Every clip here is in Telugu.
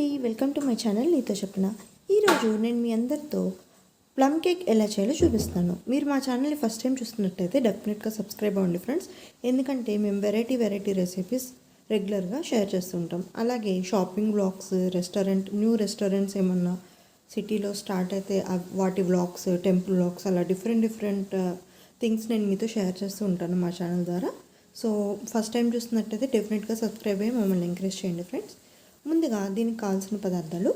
అండి, వెల్కమ్ టు మై ఛానల్ నీతో చెప్పిన. ఈరోజు నేను మీ అందరితో ప్లమ్ కేక్ ఎలా చేయాలో చూపిస్తాను. మీరు మా ఛానల్ని ఫస్ట్ టైం చూస్తున్నట్టయితే డెఫినెట్గా సబ్స్క్రైబ్ అవ్వండి ఫ్రెండ్స్. ఎందుకంటే మేము వెరైటీ రెసిపీస్ రెగ్యులర్గా షేర్ చేస్తుంటాం. అలాగే షాపింగ్ వ్లాగ్స్, న్యూ రెస్టారెంట్స్ ఏమన్నా సిటీలో స్టార్ట్ అయితే వాటి వ్లాగ్స్, టెంపుల్ వ్లాగ్స్, అలా డిఫరెంట్ థింగ్స్ నేను మీతో షేర్ చేస్తూ ఉంటాను మా ఛానల్ ద్వారా. సో ఫస్ట్ టైం చూస్తున్నట్టయితే డెఫినెట్గా సబ్స్క్రైబ్ అయ్యి మమ్మల్ని ఎంకరేజ్ చేయండి ఫ్రెండ్స్. ముందుగా దీనికి కావాల్సిన పదార్థాలు,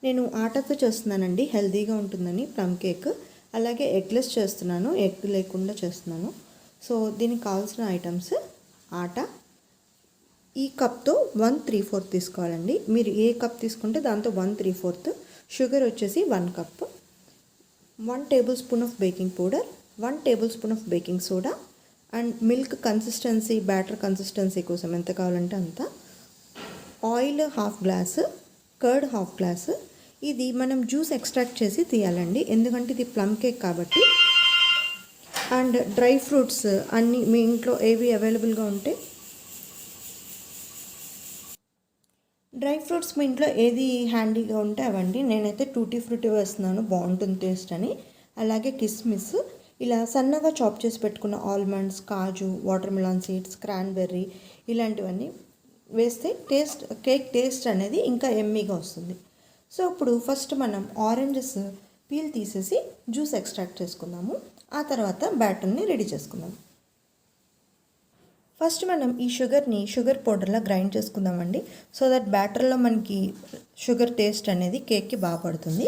నేను ఆటాతో చేస్తున్నానండి, హెల్తీగా ఉంటుందని ప్లమ్ కేక్. అలాగే ఎగ్లెస్ చేస్తున్నాను, ఎగ్ లేకుండా చేస్తున్నాను. సో దీనికి కావాల్సిన ఐటమ్స్: ఆటా ఈ కప్తో 1/3 తీసుకోవాలండి. మీరు ఏ కప్ తీసుకుంటే దాంతో 1/3. షుగర్ వచ్చేసి 1 cup, 1 table spoon of baking powder, 1 table spoon of baking soda, and milk consistency, batter consistency కోసం ఎంత కావాలంటే అంత, ఆయిల్ 1/2 గ్లాసు, కర్డ్ 1/2 గ్లాసు. ఇది మనం జ్యూస్ ఎక్స్ట్రాక్ట్ చేసి తీయాలండి, ఎందుకంటే ఇది ప్లమ్ కేక్ కాబట్టి. అండ్ డ్రై ఫ్రూట్స్ అన్నీ మీ ఇంట్లో ఏవి అవైలబుల్గా ఉంటే, డ్రై ఫ్రూట్స్ మీ ఇంట్లో ఏది హ్యాండీగా ఉంటే అవండి. నేనైతే టూటీ ఫ్రూటీ వేస్తున్నాను, బాగుంటుంది టేస్ట్ అని. అలాగే కిస్మిస్, ఇలా సన్నగా చాప్ చేసి పెట్టుకున్న ఆల్మండ్స్, కాజు, వాటర్ మిలాన్ సీడ్స్, క్రాన్బెర్రీ, ఇలాంటివన్నీ వేస్తే కేక్ టేస్ట్ అనేది ఇంకా ఎమ్మీగా వస్తుంది. సో ఇప్పుడు ఫస్ట్ మనం ఆరెంజెస్ పీల్ తీసేసి జ్యూస్ ఎక్స్ట్రాక్ట్ చేసుకుందాము. ఆ తర్వాత బ్యాటర్ని రెడీ చేసుకుందాం. ఫస్ట్ మనం ఈ షుగర్ పౌడర్లా గ్రైండ్ చేసుకుందామండి. సో దట్ బ్యాటర్లో మనకి షుగర్ టేస్ట్ అనేది కేక్కి బాగా పడుతుంది.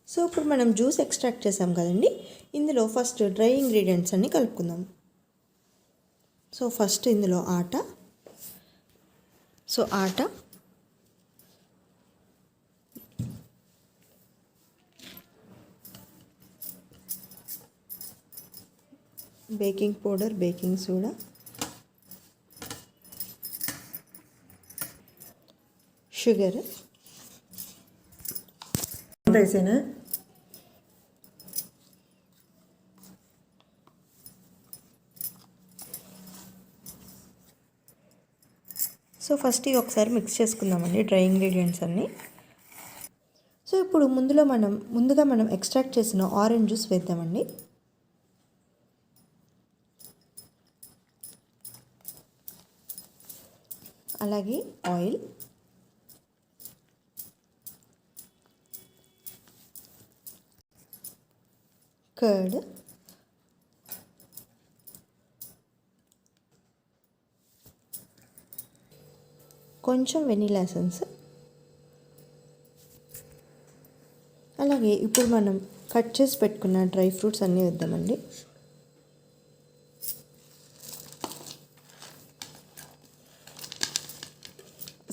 సో ఇప్పుడు మనం జ్యూస్ ఎక్స్ట్రాక్ట్ చేసాం కదండి, ఇందులో ఫస్ట్ డ్రై ఇంగ్రీడియంట్స్ అన్నీ కలుపుకుందాం. సో ఫస్ట్ ఇందులో atta, baking powder, baking soda, sugar, రైసేనా. సో ఫస్ట్ ఇవి ఒకసారి మిక్స్ చేసుకుందామండి, డ్రై ఇంగ్రీడియంట్స్ అన్నీ. సో ఇప్పుడు ముందుగా మనం ఎక్స్ట్రాక్ట్ చేసిన ఆరెంజ్ జ్యూస్ వేద్దామండి. అలాగే ఆయిల్, కర్డ్, కొంచెం వెనిలా ఎసెన్స్. అలాగే ఇప్పుడు మనం కట్ చేసి పెట్టుకున్న డ్రై ఫ్రూట్స్ అన్నీ వేద్దామండి.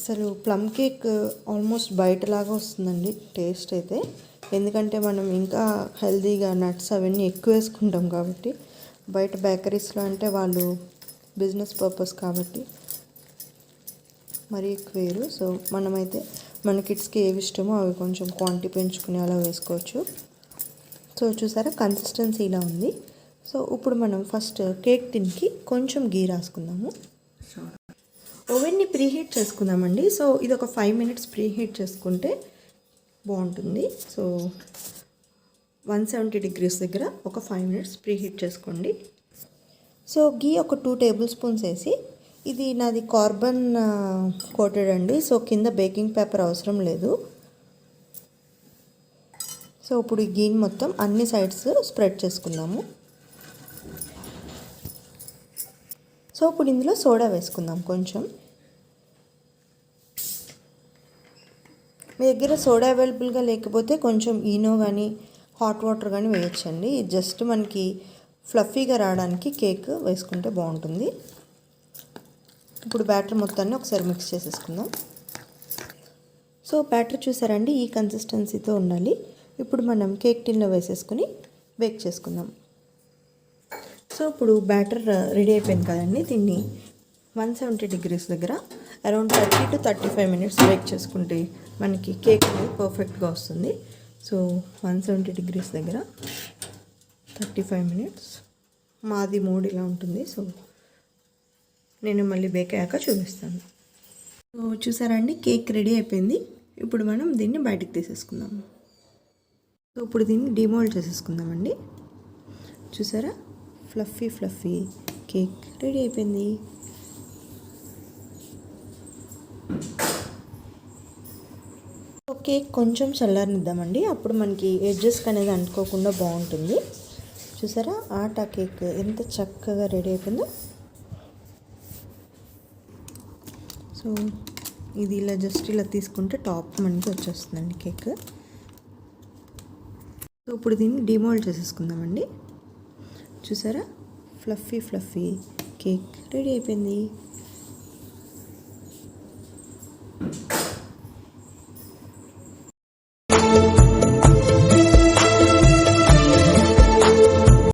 అసలు ప్లమ్ కేక్ ఆల్మోస్ట్ బయటలాగా వస్తుందండి టేస్ట్ అయితే, ఎందుకంటే మనం ఇంకా హెల్తీగా నట్స్ అవన్నీ ఎక్కువ వేసుకుంటాం కాబట్టి. బయట బేకరీస్లో అంటే వాళ్ళు బిజినెస్ పర్పస్ కాబట్టి మరీ ఎక్కువ వేరు. సో మనమైతే మన కిడ్స్కి ఏవి ఇష్టమో అవి కొంచెం క్వాంటిటీ పెంచుకుని అలా వేసుకోవచ్చు. సో చూసారా, కన్సిస్టెన్సీ ఇలా ఉంది. సో ఇప్పుడు మనం ఫస్ట్ కేక్ టిన్కి కొంచెం గీ రాసుకుందాము. ఓవెన్ని ప్రీహీట్ చేసుకుందామండి. సో ఇది ఒక 5 minutes ప్రీహీట్ చేసుకుంటే బాగుంటుంది. సో 170 degrees దగ్గర ఒక 5 minutes ప్రీహీట్ చేసుకోండి. సో గీ ఒక 2 tablespoons వేసి, ఇది నాది కార్బన్ కోటెడ్ అండి, సో కింద బేకింగ్ పేపర్ అవసరం లేదు. సో ఇప్పుడు ఈ గీని మొత్తం అన్ని సైడ్స్ స్ప్రెడ్ చేసుకుందాము. సో ఇప్పుడు ఇందులో సోడా వేసుకుందాం కొంచెం. మీ దగ్గర సోడా అవైలబుల్గా లేకపోతే కొంచెం ఈనో కానీ హాట్ వాటర్ కానీ వేయచ్చండి. జస్ట్ మనకి ఫ్లఫీగా రావడానికి కేక్ వేసుకుంటే బాగుంటుంది. ఇప్పుడు బ్యాటర్ మొత్తాన్ని ఒకసారి మిక్స్ చేసేసుకుందాం. సో బ్యాటర్ చూసారండి, ఈ కన్సిస్టెన్సీతో ఉండాలి. ఇప్పుడు మనం కేక్ టిన్లో వేసేసుకుని బేక్ చేసుకుందాం. సో ఇప్పుడు బ్యాటర్ రెడీ అయిపోయింది కదండి, దీన్ని 170 degrees దగ్గర అరౌండ్ 30 to 35 minutes బేక్ చేసుకుంటే మనకి కేక్ అనేది పర్ఫెక్ట్గా వస్తుంది. సో 170 degrees దగ్గర 35 minutes, మాది మూడ్ ఇలా ఉంటుంది. సో నేను మళ్ళీ బేక్ అయ్యాక చూపిస్తాను. సో చూసారా అండి, కేక్ రెడీ అయిపోయింది. ఇప్పుడు మనం దీన్ని బయటికి తీసేసుకుందాం. సో ఇప్పుడు దీన్ని డిమోల్డ్ చేసేసుకుందామండి. చూసారా, ఫ్లఫీ కేక్ రెడీ అయిపోయింది. కేక్ కొంచెం చల్లారనిద్దామండి, అప్పుడు మనకి ఎడ్జెస్కి అనేది అంటుకోకుండా బాగుంటుంది. చూసారా ఆటా కేక్ ఎంత చక్కగా రెడీ అయిపోయిందో. సో ఇది ఇలా జస్ట్ ఇలా తీసుకుంటే టాప్ మనకి వచ్చేస్తుందండి కేక్. సో ఇప్పుడు దీన్ని డిమోల్డ్ చేసేసుకుందామండి. చూసారా, ఫ్లఫీ కేక్ రెడీ అయిపోయింది.